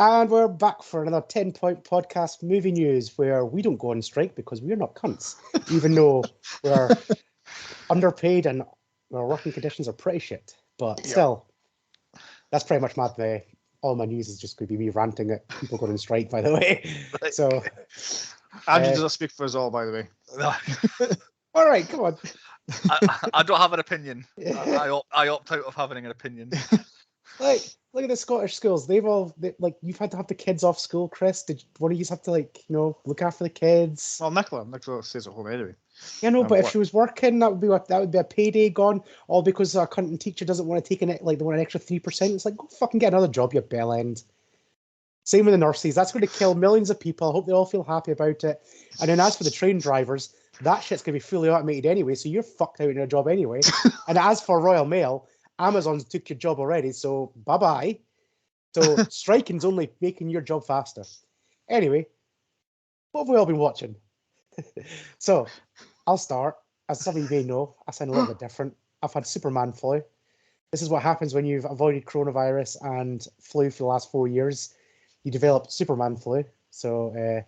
And we're back for another 10-point podcast movie news where we don't go on strike because we're not cunts, even though we're underpaid and our working conditions are pretty shit. But still, that's pretty much my all my news is just going to be me ranting at people going on strike, by the way. Right. So Andrew doesn't speak for us all, by the way. all right, come on. I don't have an opinion. I opt out of having an opinion. Like, look at the Scottish schools. You've had to have the kids off school, Chris. Did one of you have to look after the kids? Well, Nicola stays at home anyway. Yeah, no, but if she was working, that would be a payday gone, all because our cunt teacher doesn't want to take they want an extra 3%. It's like, go fucking get another job, you bell end. Same with the nurses. That's going to kill millions of people. I hope they all feel happy about it. And then as for the train drivers, that shit's going to be fully automated anyway, so you're fucked out in a job anyway. And as for Royal Mail, Amazon's took your job already, so bye-bye. So striking's only making your job faster. Anyway, what have we all been watching? So, I'll start. As some of you may know, I sound a little bit different. I've had Superman flu. This is what happens when you've avoided coronavirus and flu for the last 4 years. You develop Superman flu. So,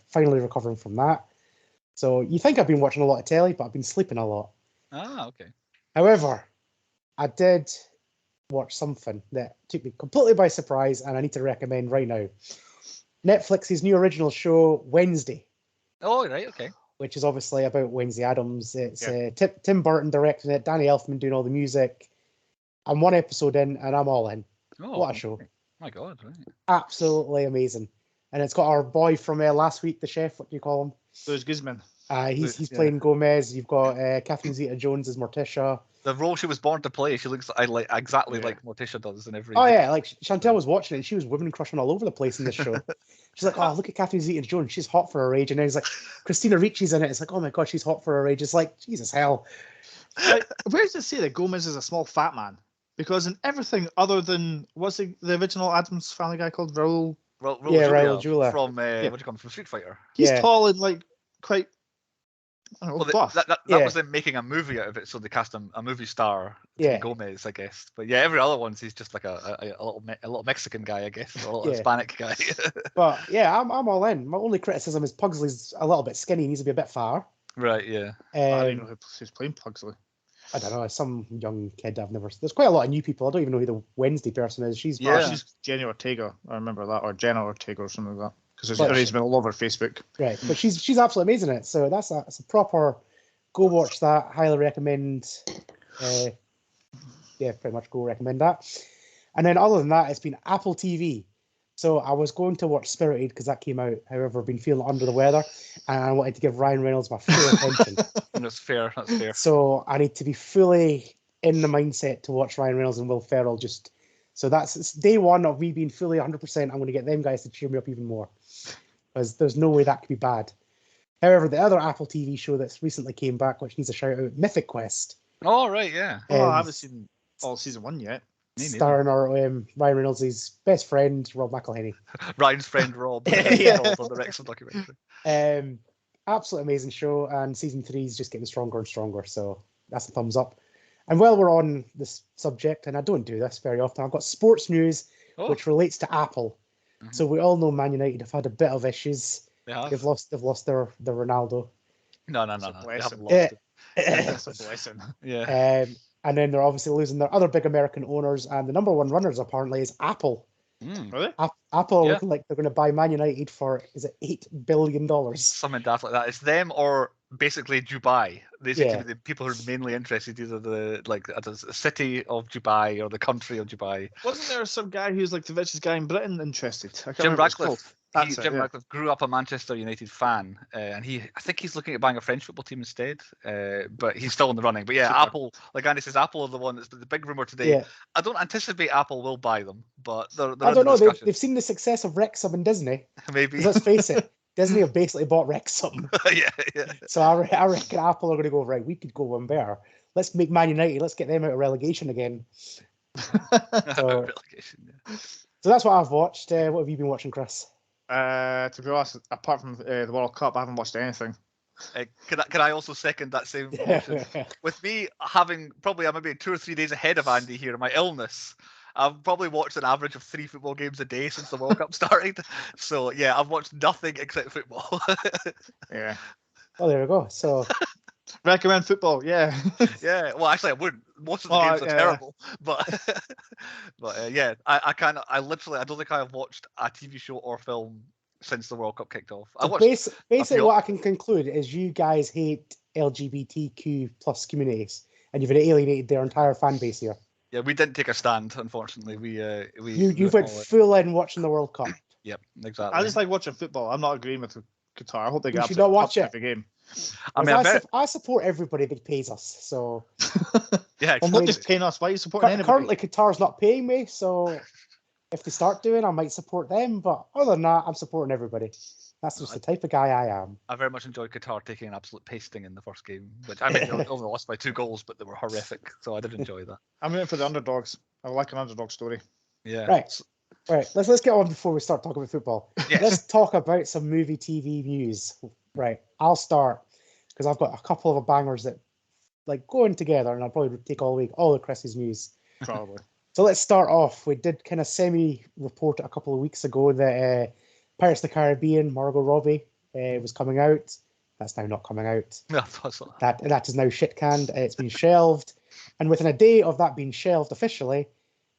finally recovering from that. So, you think I've been watching a lot of telly, but I've been sleeping a lot. Ah, okay. However, I did watch something that took me completely by surprise and I need to recommend right now. Netflix's new original show, Wednesday. Oh, right, okay. Which is obviously about Wednesday Addams. It's Tim Burton directing it, Danny Elfman doing all the music. I'm one episode in and I'm all in. Oh, what a show. My God, right. Absolutely amazing. And it's got our boy from last week, the chef, what do you call him? There's Guzman. He's playing Gomez. You've got Catherine Zeta-Jones as Morticia. The role she was born to play, she looks exactly like Morticia does in every... Oh, yeah, like Chantel was watching it and she was women crushing all over the place in this show. She's like, oh, look at Catherine Zeta-Jones. She's hot for her age. And then it's like, Christina Ricci's in it. It's like, oh my God, she's hot for her age. It's like, Jesus hell. Where does it say that Gomez is a small fat man? Because in everything other than, what's the original Addams Family guy called? Raul Julia. From, what do you call him, from Street Fighter. He's tall and quite... That was them making a movie out of it, so they cast a movie star to be Gomez, I guess. But yeah, every other one's he's just like a little Mexican guy, I guess, or a little Hispanic guy. But yeah, I'm all in. My only criticism is Pugsley's a little bit skinny. He needs to be a bit fatter. Right. Yeah. I don't know who's playing Pugsley. I don't know. Some young kid I've never. There's quite a lot of new people. I don't even know who the Wednesday person is. She's Jenny Ortega. I remember that, or Jenna Ortega, or something like that. Because there's arrangement all over Facebook. Right, but she's absolutely amazing in it. So that's a proper. Go watch that. Highly recommend. Pretty much go recommend that. And then other than that, it's been Apple TV. So I was going to watch Spirited because that came out. However, I've been feeling under the weather, and I wanted to give Ryan Reynolds my full attention. That's fair. That's fair. So I need to be fully in the mindset to watch Ryan Reynolds and Will Ferrell. So it's day one of me being fully 100%. I'm going to get them guys to cheer me up even more, because there's no way that could be bad. However, the other Apple TV show that's recently came back, which needs a shout out, Mythic Quest. Oh, right, yeah. I haven't seen all season 1 yet. Starring our Ryan Reynolds' best friend, Rob McElhenney. Ryan's friend, Rob. On the Wrexham documentary. Absolutely amazing show, and season 3 is just getting stronger and stronger, so that's a thumbs up. And while we're on this subject, and I don't do this very often, I've got sports news, which relates to Apple. Mm-hmm. So we all know Man United have had a bit of issues. They've lost their Ronaldo. No. They haven't lost it. That's a blessing. Yeah. And then they're obviously losing their other big American owners, and the number one runners apparently is Apple. Really? Apple are looking like they're going to buy Man United for, is it $8 billion? Something daft like that. It's them or basically Dubai. They seem to be the people who are mainly interested, either the city of Dubai or the country of Dubai. Wasn't there some guy who's like the richest guy in Britain interested? Jim Ratcliffe. Jim Ratcliffe grew up a Manchester United fan, and I think he's looking at buying a French football team instead. But he's still in the running. But yeah, Super. Apple, like Andy says, Apple are the one that's the big rumor today. Yeah. I don't anticipate Apple will buy them, but they're I don't know. They've seen the success of Wrexham and Disney. Maybe. Let's face it, Disney have basically bought Wrexham. yeah. So I reckon Apple are going to go, right, we could go one better. Let's make Man United. Let's get them out of relegation again. So that's what I've watched. What have you been watching, Chris? To be honest, apart from the World Cup, I haven't watched anything. Can I also second that same motion? With me having probably I'm maybe 2 or 3 days ahead of Andy here in my illness, I've probably watched an average of 3 football games a day since the World Cup started. So yeah, I've watched nothing except football. Yeah. Oh, there we go. So recommend football. Yeah. Yeah. Well, actually, I wouldn't. Most of the games are terrible. But yeah, I literally, I don't think I have watched a TV show or film since the World Cup kicked off. I watched basically what I can conclude is you guys hate LGBTQ plus communities, and you've alienated their entire fan base here. Yeah, we didn't take a stand, unfortunately. You went full in watching the World Cup. Yep, exactly. I just like watching football. I'm not agreeing with Qatar. I hope they get should not watch it every game. I support everybody that pays us. So yeah, I'm not just paying us. Why are you supporting anybody? Currently, Qatar's not paying me, so if they start doing, I might support them. But other than that, I'm supporting everybody. That's just the type of guy I am. I very much enjoyed Qatar taking an absolute pasting in the first game, which I mean, they only lost by 2 goals, but they were horrific. So I did enjoy that. I'm rooting for the underdogs. I like an underdog story. Yeah. Right. Let's get on before we start talking about football. Yes. Let's talk about some movie TV news. Right. I'll start because I've got a couple of bangers that like going together, and I'll probably take all of Chris's news. Probably. So let's start off. We did kind of semi-report a couple of weeks ago that Pirates of the Caribbean, Margot Robbie, was coming out. That's now not coming out. No, that is now shit canned. It's been shelved. And within a day of that being shelved officially,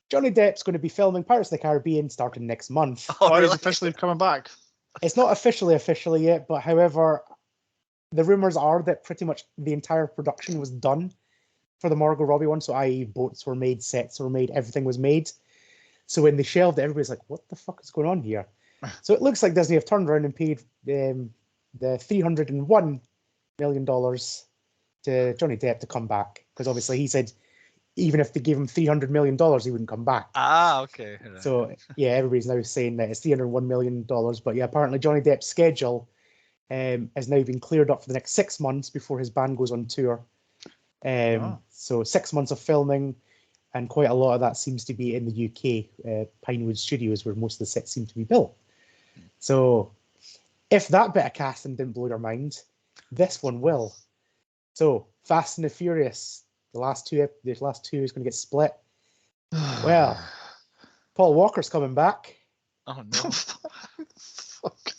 Johnny Depp's going to be filming Pirates of the Caribbean starting next month. Oh, really? He's officially coming back. It's not officially yet, but however, the rumors are that pretty much the entire production was done for the Margot Robbie one. So, i.e., boats were made, sets were made, everything was made. So when they shelved it, everybody's like, "What the fuck is going on here?" So it looks like Disney have turned around and paid the $301 million to Johnny Depp to come back, because obviously he said even if they gave him $300 million, he wouldn't come back. Ah, okay. So yeah, everybody's now saying that it's $301 million. But yeah, apparently Johnny Depp's schedule has now been cleared up for the next 6 months before his band goes on tour. So 6 months of filming, and quite a lot of that seems to be in the UK, Pinewood Studios, where most of the sets seem to be built. So if that bit of casting didn't blow your mind, this one will. So Fast and the Furious, the last two is going to get split. Well, Paul Walker's coming back. Oh no!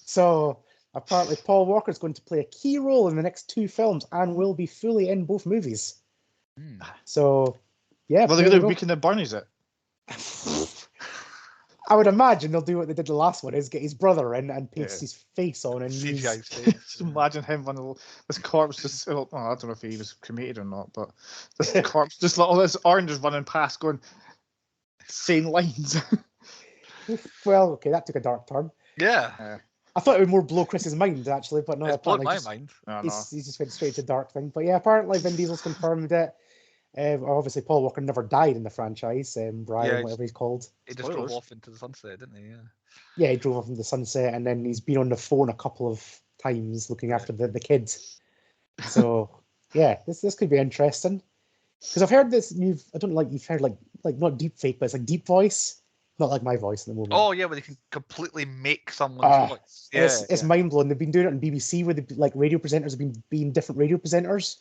So apparently Paul Walker's going to play a key role in the next 2 films and will be fully in both movies. So yeah, well, they're going to weaken the Barney's it. I would imagine they'll do what they did the last one, is get his brother in and paste his face on and CGI use... Just imagine him on this corpse just, well, I don't know if he was cremated or not, but this corpse, just like all this orange is running past going, saying lines. Well, okay, that took a dark turn. Yeah. I thought it would more blow Chris's mind, actually, but no, it's blown my mind. He's just went straight to dark thing. But yeah, apparently Vin Diesel's confirmed it. Obviously, Paul Walker never died in the franchise. Brian, whatever he's called. He just drove off into the sunset, didn't he? Yeah, he drove off into the sunset, and then he's been on the phone a couple of times looking after the kids. So yeah, this could be interesting. Because I've heard this you've heard like not deep fake, but it's like deep voice. Not like my voice at the moment. Oh yeah, where they can completely make someone's voice. Yeah, it's mind blowing. They've been doing it on BBC, where radio presenters have been being different radio presenters.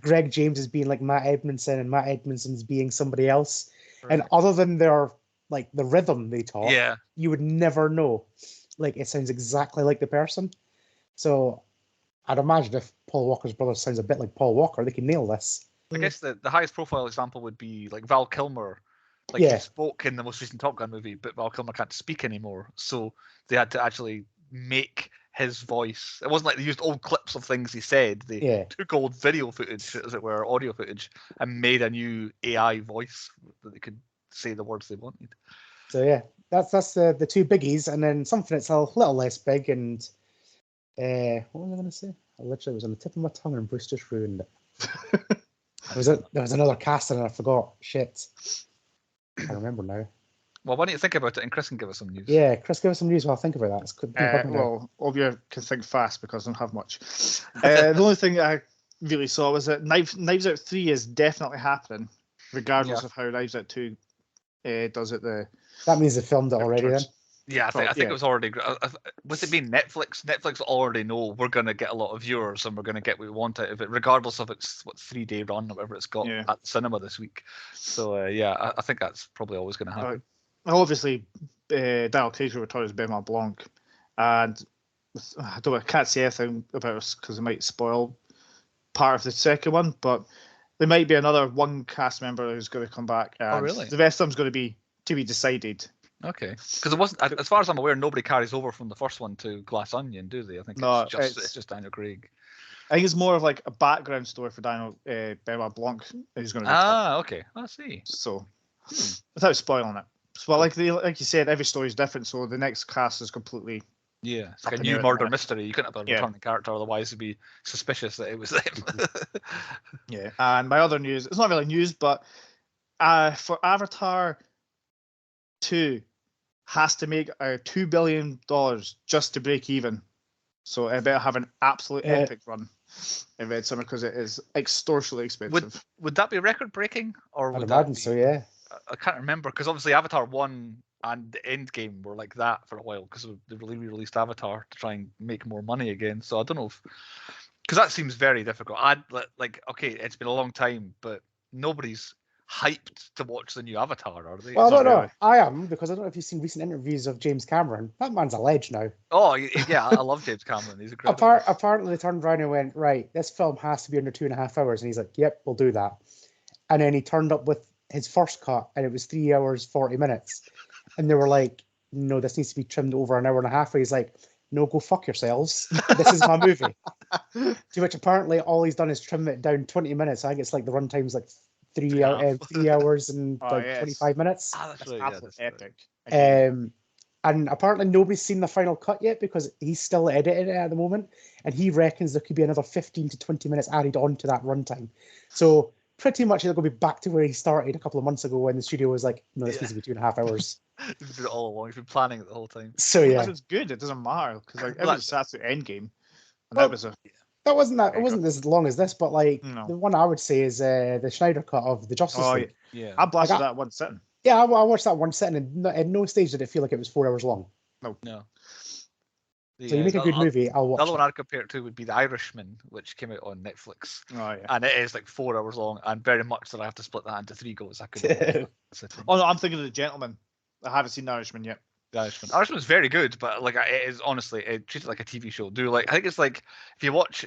Greg James is being like Matt Edmondson, and Matt Edmondson's being somebody else. Right. And other than their the rhythm they talk, you would never know. Like it sounds exactly like the person. So I'd imagine if Paul Walker's brother sounds a bit like Paul Walker, they can nail this. I guess the highest profile example would be like Val Kilmer. He spoke in the most recent Top Gun movie, but Val Kilmer can't speak anymore. So they had to actually make his voice. It wasn't like they used old clips of things he said. They took old video footage, as it were, audio footage, and made a new AI voice that they could say the words they wanted. So yeah, that's the 2 biggies, and then something that's a little less big. And what was I going to say? I literally was on the tip of my tongue, and Bruce just ruined it. There was another casting, and I forgot. Shit. I remember now. Well, why don't you think about it, and Chris can give us some news. Yeah, Chris, give us some news while I think about that. Well, Obia can think fast because I don't have much. The only thing I really saw was that Knives Out 3 is definitely happening, regardless of how Knives Out 2 does it. That means they filmed it already then? Yeah, I think it was already. With it being Netflix, Netflix already know we're going to get a lot of viewers and we're going to get what we want out of it, regardless of its 3-day run or whatever it's got at the cinema this week. So I think that's probably always going to happen. Obviously, Daniel Craig's return is Benoit Blanc, and I can't say anything about it because it might spoil part of the second one, but there might be another one cast member who's going to come back. And really? The rest of them's going to be decided. Okay, because it wasn't, as far as I'm aware, nobody carries over from the first one to Glass Onion, do they? I think it's just Daniel Craig. I think it's more of like a background story for Daniel Benoit Blanc who's going to. Okay, I see. So, without spoiling it, so like you said, every story is different. So the next cast is completely. Yeah, it's like a new murder mystery. You couldn't have a returning character, otherwise you'd be suspicious that it was them. Yeah, and my other news, it's not really news, but for Avatar 2 has to make $2 billion just to break even. So it better have an absolute epic run in Red Summer because it is extortionately expensive. Would that be record breaking? Or I'd imagine so, yeah. I can't remember because obviously Avatar 1 and the Endgame were like that for a while because they released Avatar to try and make more money again. So I don't know because that seems very difficult. Okay, it's been a long time, but nobody's hyped to watch the new Avatar, are they? Well, I don't know. I am, because I don't know if you've seen recent interviews of James Cameron. That man's a ledge now. Oh, yeah, I love James Cameron. He's incredible. Apparently, they turned around and went, right, this film has to be under 2.5 hours. And he's like, yep, we'll do that. And then he turned up with his first cut, and it was 3 hours, 40 minutes. And they were like, no, this needs to be trimmed over an hour and a half. And he's like, no, go fuck yourselves. This is my movie. To which apparently all he's done is trim it down 20 minutes. I think it's like the runtime's like 3 hours and 25 minutes. That's absolutely epic. And apparently nobody's seen the final cut yet because he's still editing it at the moment, and he reckons there could be another 15 to 20 minutes added on to that runtime. So pretty much he'll go be back to where he started a couple of months ago when the studio was like, no, this needs to be 2.5 hours. He's been it all along. He's been planning it the whole time. So yeah, it's good. It doesn't matter because like everyone sat through Endgame, and that wasn't as long as this, but like the one I would say is the Schneider cut of the Justice League. Yeah, I blasted that one sitting. Yeah, I watched that one sitting, and at no stage did it feel like it was 4 hours long. No. So you make a good movie, I'll watch it. The other one I'd compare it to would be The Irishman, which came out on Netflix. Oh, yeah. And it is like 4 hours long, and very much that I have to split that into 3 goes. I could. Oh no, I'm thinking of The Gentleman. I haven't seen The Irishman yet. The Irishman is very good, but like it is honestly, it treats it like a TV show. I think it's like if you watch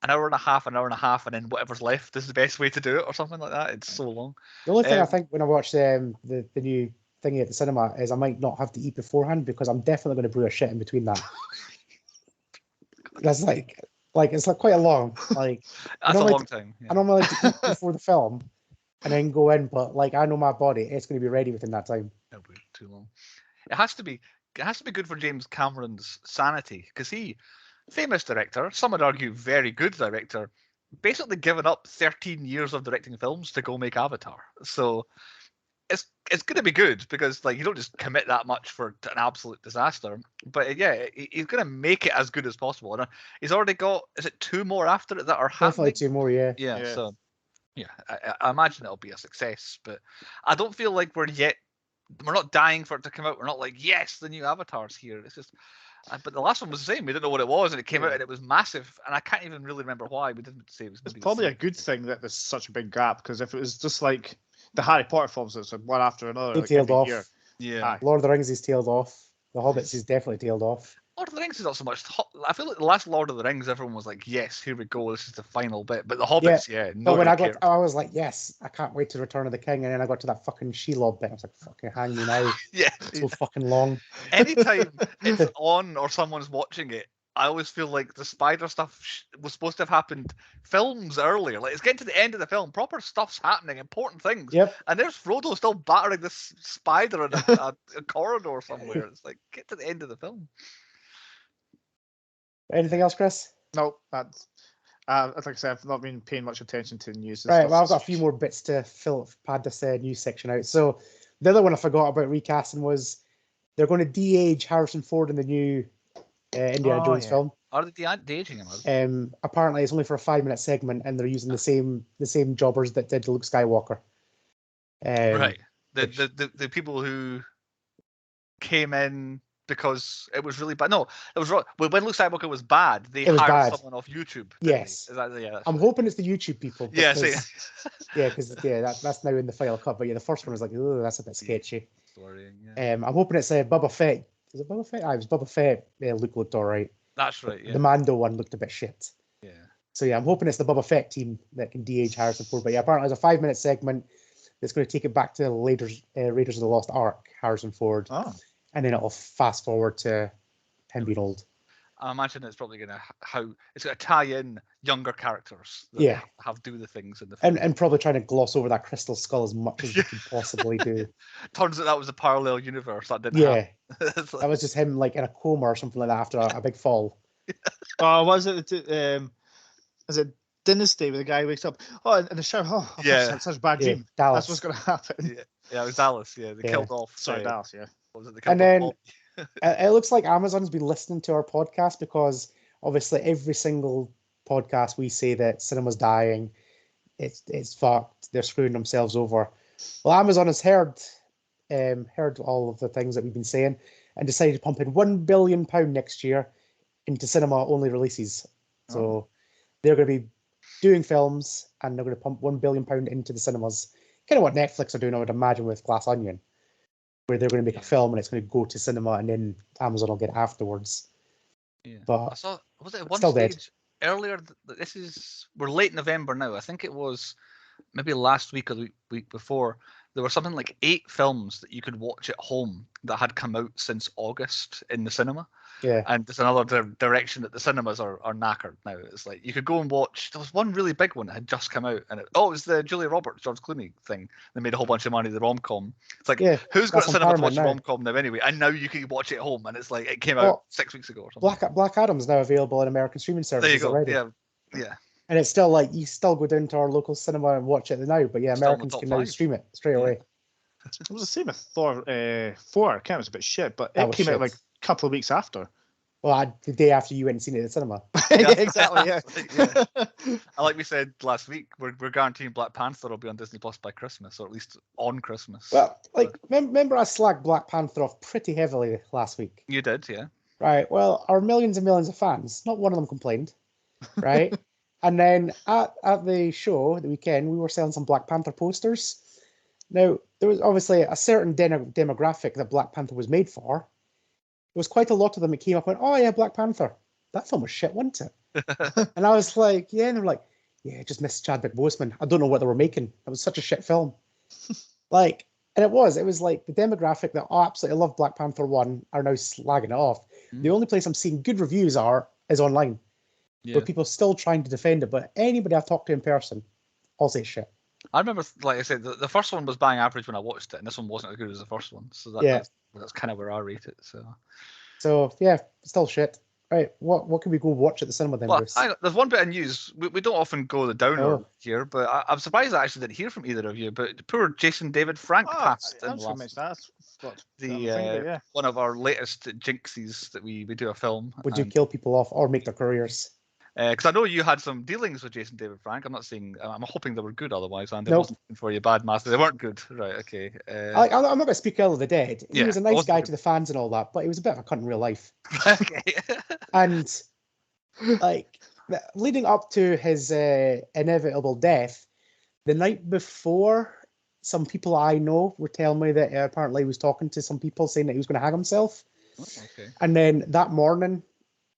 an hour and a half, and then whatever's left is the best way to do it, or something like that. It's so long. The only thing I think when I watch the new thingy at the cinema is I might not have to eat beforehand because I'm definitely going to brew a shit in between that. That's like it's like quite a long that's a long time. Yeah. I normally like to eat before the film and then go in, but like I know my body, it's going to be ready within that time. It'll be too long. It has to be good for James Cameron's sanity because famous director, some would argue very good director, basically given up 13 years of directing films to go make Avatar. So it's going to be good because like you don't just commit that much for an absolute disaster. But yeah, he's going to make it as good as possible. And he's already got, is it 2 more after it that are happening? Definitely 2 more, yeah. Yeah. So yeah, I imagine it'll be a success. But I don't feel like we're not dying for it to come out. We're not like, yes, the new Avatar's here. It's just. But the last one was the same. We didn't know what it was, and it came out, and it was massive. And I can't even really remember why. We didn't say it was. It's probably a good thing that there's such a big gap because if it was just like the Harry Potter films, it's like one after another. They tailed off. Year. Yeah. Lord of the Rings is tailed off. The Hobbits is definitely tailed off. Lord of the Rings is not so much. I feel like the last Lord of the Rings, everyone was like, "Yes, here we go. This is the final bit." But the Hobbits, no. When I was like, "Yes, I can't wait to Return of the King," and then I got to that fucking Shelob bit. I was like, "Fucking hang me now!" Yeah, it's so fucking long. Anytime it's on or someone's watching it, I always feel like the spider stuff was supposed to have happened films earlier. Like it's getting to the end of the film, proper stuff's happening, important things. Yep. And there's Frodo still battering this spider in a corridor somewhere. It's like get to the end of the film. Anything else, Chris? No, that's like I said, I've not been paying much attention to the news. Right, well, I've got a few more bits to pad this news section out. So the other one I forgot about recasting was they're going to de-age Harrison Ford in the new Indiana Jones film. Are they de-aging him? Apparently, it's only for a 5-minute segment, and they're using the same jobbers that did Luke Skywalker. Right. The people who came in because it was really bad. No, it was wrong. When Luke Skywalker was bad, they hired someone off YouTube. Yes. I'm hoping it's the YouTube people. Because, because that's now in the final cut. But yeah, the first one was like, oh, that's a bit sketchy. Worrying, I'm hoping it's a Boba Fett. Is it Boba Fett? It was Boba Fett. Luke looked all right. That's right. Yeah. The Mando one looked a bit shit. Yeah. So yeah, I'm hoping it's the Boba Fett team that can de-age Harrison Ford. But yeah, apparently there's a 5-minute segment that's going to take it back to the Raiders of the Lost Ark, Harrison Ford. Oh. And then it'll fast forward to him being old. I imagine it's probably going to tie in younger characters that have do the things in the film. And probably trying to gloss over that crystal skull as much as you can possibly do. Turns out that was a parallel universe. That didn't happen. That was just him like in a coma or something like that after a big fall. Was it is it Dynasty where the guy wakes up in the shower? Oh, that's such a bad dream. Dallas. That's what's going to happen. Yeah, it was Dallas. Yeah, they killed off. Sorry, Dallas. Yeah. And then it looks like Amazon's been listening to our podcast because obviously every single podcast we say that cinema's dying, it's fucked, they're screwing themselves over. Well, Amazon has heard all of the things that we've been saying and decided to pump in £1 billion next year into cinema-only releases. So they're going to be doing films and they're going to pump £1 billion into the cinemas. Kind of what Netflix are doing, I would imagine, with Glass Onion, where they're going to make a film and it's going to go to cinema and then Amazon will get it afterwards. Yeah. But I saw, was it at one stage earlier? We're late November now. I think it was maybe last week or the week before. There were something like 8 films that you could watch at home that had come out since August in the cinema. Yeah. And there's another direction that the cinemas are knackered now. It's like you could go and watch. There was one really big one that had just come out, and it was the Julia Roberts, George Clooney thing. They made a whole bunch of money. The rom-com. It's like who's got a cinema to watch a rom-com now anyway? And now you can watch it at home, and it's like it came out 6 weeks ago or something. Black Adam's now available in American streaming services. There you go. Already. Yeah. And it's still like you still go down to our local cinema and watch it now, but Americans can now stream it straight away. It was the same with Thor 4. I can't, it was a bit shit, but it came out like a couple of weeks after. Well, the day after you went and seen it in the cinema. Exactly, yeah. And like we said last week, we're guaranteeing Black Panther will be on Disney Plus by Christmas, or at least on Christmas. Well, remember I slagged Black Panther off pretty heavily last week. You did, yeah. Right, well, our millions and millions of fans, not one of them complained, right? And then at the show, the weekend, we were selling some Black Panther posters. Now, there was obviously a certain demographic that Black Panther was made for. There was quite a lot of them that came up and went, oh yeah, Black Panther. That film was shit, wasn't it? And I was like, yeah. And they were like, yeah, just missed Chadwick Boseman. I don't know what they were making. It was such a shit film. And it was like the demographic that absolutely love Black Panther 1 are now slagging it off. The only place I'm seeing good reviews is online. Where people are still trying to defend it. But anybody I've talked to in person, all say shit. I remember, like I said, the first one was bang average when I watched it, and this one wasn't as good as the first one. So that's kind of where I rate it. So yeah, still shit. Right, what can we go watch at the cinema then, Bruce? There's one bit of news. We don't often go the downer here, but I'm surprised I actually didn't hear from either of you. But poor Jason David Frank passed in one of our latest jinxies that we do a film. Would you kill people off or make their careers? Because I know you had some dealings with Jason David Frank. I'm hoping they were good. Otherwise, Andy, I wasn't looking for you bad master. They weren't good, right? Okay. I'm not going to speak ill of the dead. He was a nice guy to the fans and all that, but he was a bit of a cunt in real life. Okay. And leading up to his inevitable death, the night before, some people I know were telling me that apparently he was talking to some people saying that he was going to hang himself. Okay. And then that morning,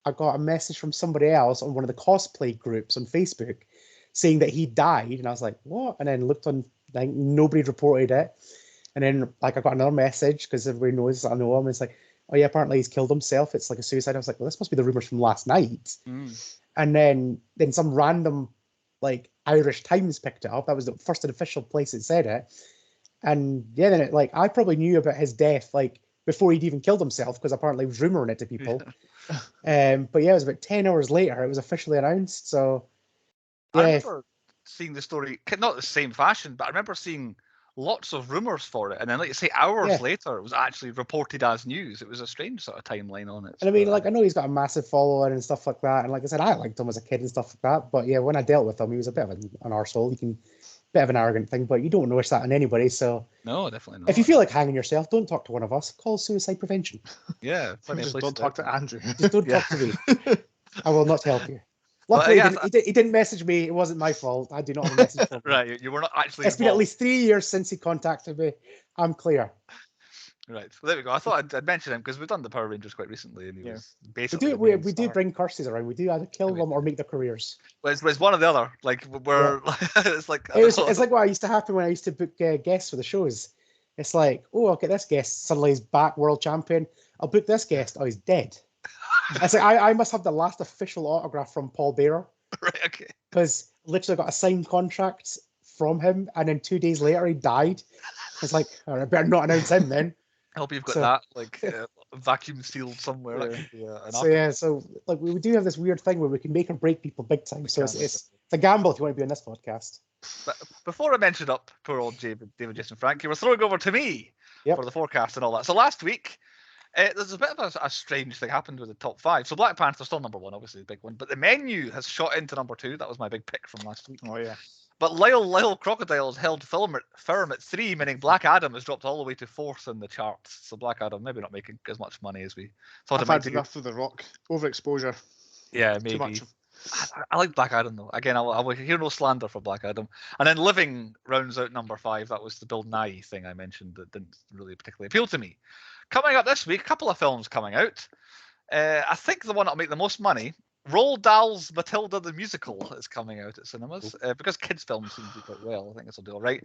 I got a message from somebody else on one of the cosplay groups on Facebook saying that he died. And I was like, what? And then looked on, like, nobody reported it. And then, like, I got another message because everybody knows I know him. It's like, oh, yeah, apparently he's killed himself. It's like a suicide. I was like, well, this must be the rumors from last night. And then some random, like, Irish Times picked it up. That was the first official place it said it. And, yeah, then I probably knew about his death, like, before he'd even killed himself, because apparently he was rumoring it to people. But yeah, it was about 10 hours later, it was officially announced. So I remember seeing the story, not the same fashion, but I remember seeing lots of rumors for it, and then, like you say, hours later, it was actually reported as news. It was a strange sort of timeline on it. And I mean, like, I know he's got a massive following and stuff like that, and like I said, I liked him as a kid and stuff like that. But yeah, when I dealt with him, he was a bit of an arsehole. You can bit of an arrogant thing, but you don't wish that on anybody. So no, definitely not. If you feel like hanging yourself, don't talk to one of us. Call suicide prevention. Yeah, just don't talk to Andrew. Just don't talk to me. I will not help you. Luckily, he didn't message me. It wasn't my fault. I do not have a message for him. Right, you were not actually. It's been at least 3 years since he contacted me. I'm clear. Right, well, there we go. I thought I'd mention him because we've done the Power Rangers quite recently, and he was basically. We do bring curses around. We do either kill them or make their careers. Well, it's one or the other. Like we're, it's like it's like what used to happen when I used to book guests for the shows. It's like, oh, I'll get this guest. Suddenly he's back, world champion. I'll book this guest. Oh, he's dead. It's like I must have the last official autograph from Paul Bearer. Right. Okay. Because literally got a signed contract from him, and then 2 days later he died. It's like, I better not announce him then. I hope you've got that like vacuum sealed somewhere. So like we do have this weird thing where we can make or break people big time. So it's a gamble if you want to be on this podcast. But before I mentioned up poor old David Jason Frank, you were throwing over to me for the forecast and all that. So last week, there's a bit of a strange thing happened with the top 5. So Black Panther's still number 1, obviously the big one, but The Menu has shot into number 2. That was my big pick from last week. Oh yeah. But Lyle Crocodile's held firm at 3, meaning Black Adam has dropped all the way to 4th in the charts. So Black Adam maybe not making as much money as we thought. I've had enough of The Rock. Overexposure. Yeah, maybe. Too much. I like Black Adam though. Again, I will hear no slander for Black Adam. And then Living rounds out number 5. That was the Bill Nye thing I mentioned that didn't really particularly appeal to me. Coming up this week, a couple of films coming out. I think the one that'll make the most money, Roald Dahl's Matilda the Musical is coming out at cinemas because kids' films seem to do quite well. I think this will do all right.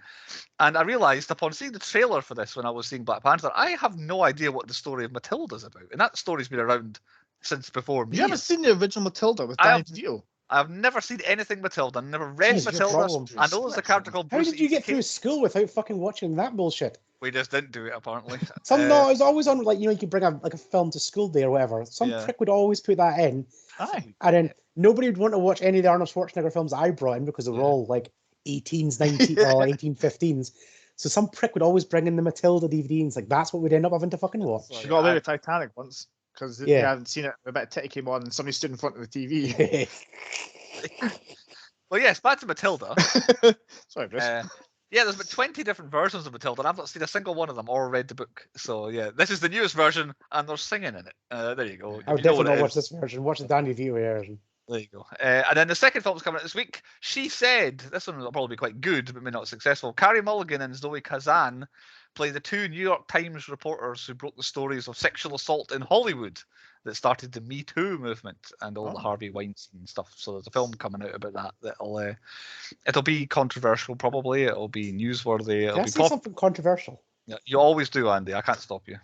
And I realised upon seeing the trailer for this when I was seeing Black Panther, I have no idea what the story of Matilda's about. And that story's been around since before me. You haven't seen the original Matilda with Danny DeVito? I've never seen anything Matilda. I've never read Matilda. I know there's a character called Bruce. How did you get through school without fucking watching that bullshit? We just didn't do it, apparently. No, it was always on, like, you could bring a film to school day or whatever. Some prick would always put that in. Aye. And then nobody would want to watch any of the Arnold Schwarzenegger films I brought in because they were all like 18s, 19, or 1815s. So some prick would always bring in the Matilda DVD, and it's like, that's what we'd end up having to fucking watch. She got away with Titanic once because they hadn't seen it. A bit of titty came on and somebody stood in front of the TV. Well, yes, back to Matilda. Sorry, Bruce. Yeah, there's about 20 different versions of Matilda, and I've not seen a single one of them or read the book. So, yeah, this is the newest version, and they're singing in it. There you go. I would definitely not watch this version. Watch the Danny DeVito version. There you go. And then the second film's coming out this week. She Said. This one will probably be quite good, but maybe not successful. Carey Mulligan and Zoe Kazan play the 2 New York Times reporters who broke the stories of sexual assault in Hollywood that started the Me Too movement and all the Harvey Weinstein stuff. So there's a film coming out about that. It'll be controversial, probably. It'll be newsworthy. It'll be something controversial. Yeah, you always do, Andy. I can't stop you.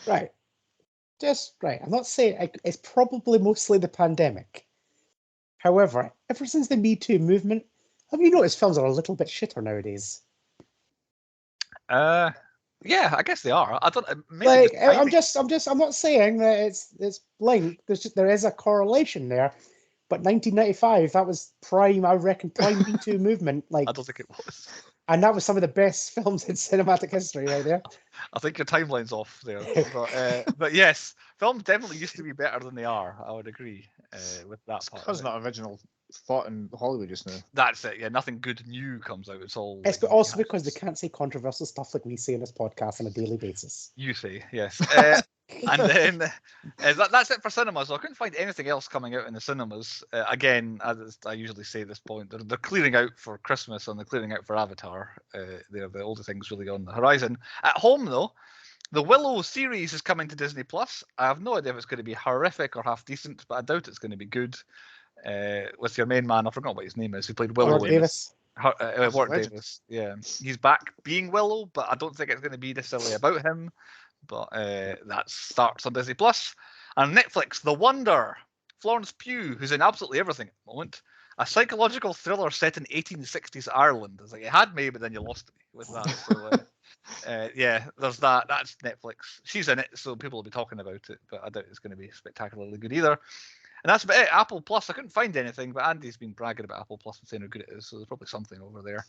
Right. Just right. I'm not saying it's probably mostly the pandemic. However, ever since the Me Too movement, have you noticed films are a little bit shitter nowadays? Yeah, I guess they are. I don't. I'm not saying that it's linked. There is a correlation there. But 1995, that was prime. I reckon prime Me Too movement. Like, I don't think it was. And that was some of the best films in cinematic history, right there. I think your timeline's off there. But yes, films definitely used to be better than they are. I would agree with that part. Because not original thought in Hollywood just now. That's it. Yeah, nothing good new comes out. It's all. It's also because they can't say controversial stuff like we say in this podcast on a daily basis. You say, yes. And then that's it for cinemas. So I couldn't find anything else coming out in the cinemas. Again, as I usually say at this point, they're clearing out for Christmas and they're clearing out for Avatar. They're the older things really on the horizon. At home, though, the Willow series is coming to Disney Plus. I have no idea if it's going to be horrific or half decent, but I doubt it's going to be good. With your main man, I forgot what his name is, who played Willow. Warwick Davis. Warwick Davis. Yeah, he's back being Willow, but I don't think it's going to be necessarily about him. But that starts on Disney Plus. And Netflix, The Wonder. Florence Pugh, who's in absolutely everything at the moment. A psychological thriller set in 1860s Ireland. It's like, you had me, but then you lost me with that. So, yeah, there's that. That's Netflix. She's in it, so people will be talking about it. But I doubt it's going to be spectacularly good either. And that's about it. Apple Plus, I couldn't find anything, but Andy's been bragging about Apple Plus and saying how good it is. So there's probably something over there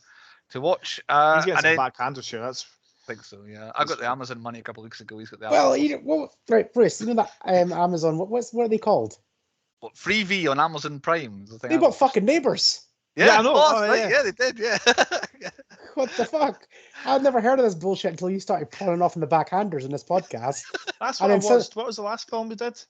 to watch. He's getting some backhanders here. That's... I think so, yeah. I got the Amazon money a couple of weeks ago. He's got the right, Bruce, you know that Amazon, what are they called? What, Freevee on Amazon Prime? They got fucking Neighbours. Yeah, I know. Right. Yeah, they did. Yeah. What the fuck? I'd never heard of this bullshit until you started pulling off in the backhanders in this podcast. That's what I watched. What was the last film we did?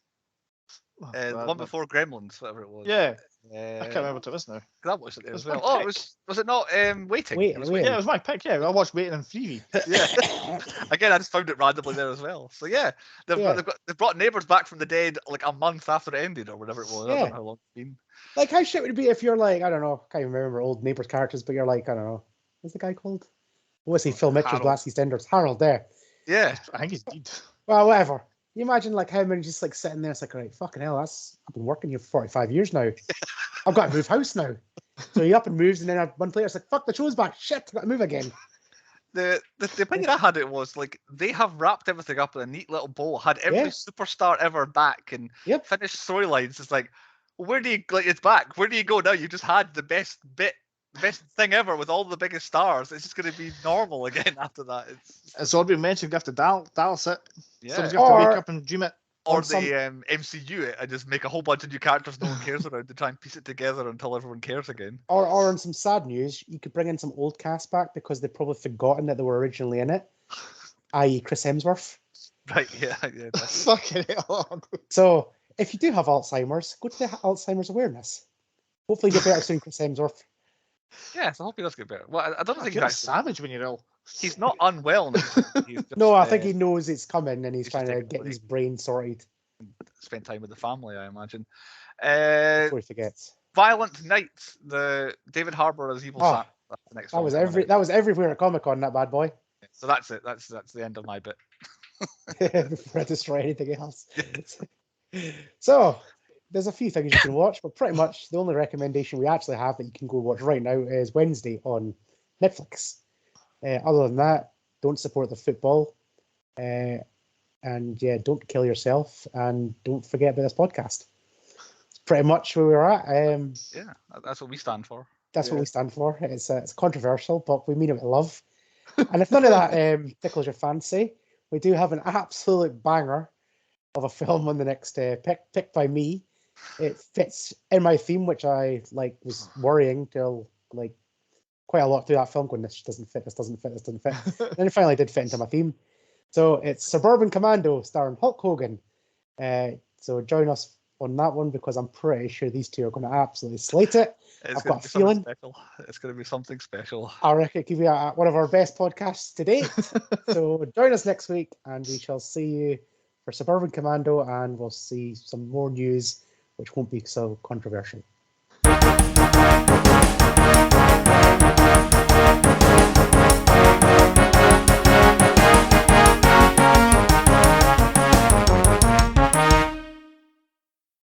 The one before Gremlins, whatever it was. Yeah. I can't remember what it was now. I watched it there as well. Oh, was it not Waiting? Waiting. Yeah, it was my pick. Yeah, I watched Waiting and Freebie. Yeah. Again, I just found it randomly there as well. So yeah, they've brought Neighbours back from the dead like a month after it ended or whatever it was. Yeah. I don't know how long it's been. Like, how shit would it be if you're like, I don't know, can't even remember old Neighbours characters, but you're like, I don't know, what's the guy called? What was he? Phil Mitchell's last EastEnders. Harold there. Yeah. I think he's dead. Well, whatever. You imagine like how many just like sitting there, it's like, right, fucking hell, I've been working here for 45 years now. I've got to move house now. So he up and moves, and then a month later it's like, fuck, the show's back. Shit, I've got to move again. The opinion I had it was like they have wrapped everything up in a neat little bow, had every superstar ever back and finished storylines. It's like, where do you it's back? Where do you go now? You just had the best thing ever with all the biggest stars. It's just going to be normal again after that. It's already been mentioned. You have to Dallas it. Yeah. Someone's going to have to wake up and dream it. Or the MCU it and just make a whole bunch of new characters no one cares about to try and piece it together until everyone cares again. Or on some sad news, you could bring in some old cast back because they've probably forgotten that they were originally in it, i.e. Chris Hemsworth. Right, yeah. Fucking hell. So, if you do have Alzheimer's, go to the Alzheimer's awareness. Hopefully you get better soon, Chris Hemsworth. Yes, I hope he does get better. Well, I don't think he's savage when you're ill. He's not unwell now. No, I think he knows it's coming and he's trying to get his brain sorted. Spend time with the family, I imagine. Before he forgets. Violent Night, the David Harbour as Evil Santa. That's the next one. That was everywhere at Comic-Con, that bad boy. So that's it. That's the end of my bit. Before I destroy anything else. So, there's a few things you can watch, but pretty much the only recommendation we actually have that you can go watch right now is Wednesday on Netflix. Other than that, don't support the football. And yeah, don't kill yourself. And don't forget about this podcast. It's pretty much where we're at. Yeah, that's what we stand for. That's what we stand for. It's controversial, but we mean it with love. And if none of that tickles your fancy, we do have an absolute banger of a film on the next picked by me. It fits in my theme, which I was worrying till quite a lot through that film, going, this doesn't fit. Then it finally did fit into my theme. So it's Suburban Commando starring Hulk Hogan. So join us on that one because I'm pretty sure these two are going to absolutely slate it. I've got a feeling it's going to be something special. I reckon it could be one of our best podcasts to date. So join us next week and we shall see you for Suburban Commando, and we'll see some more news which won't be so controversial.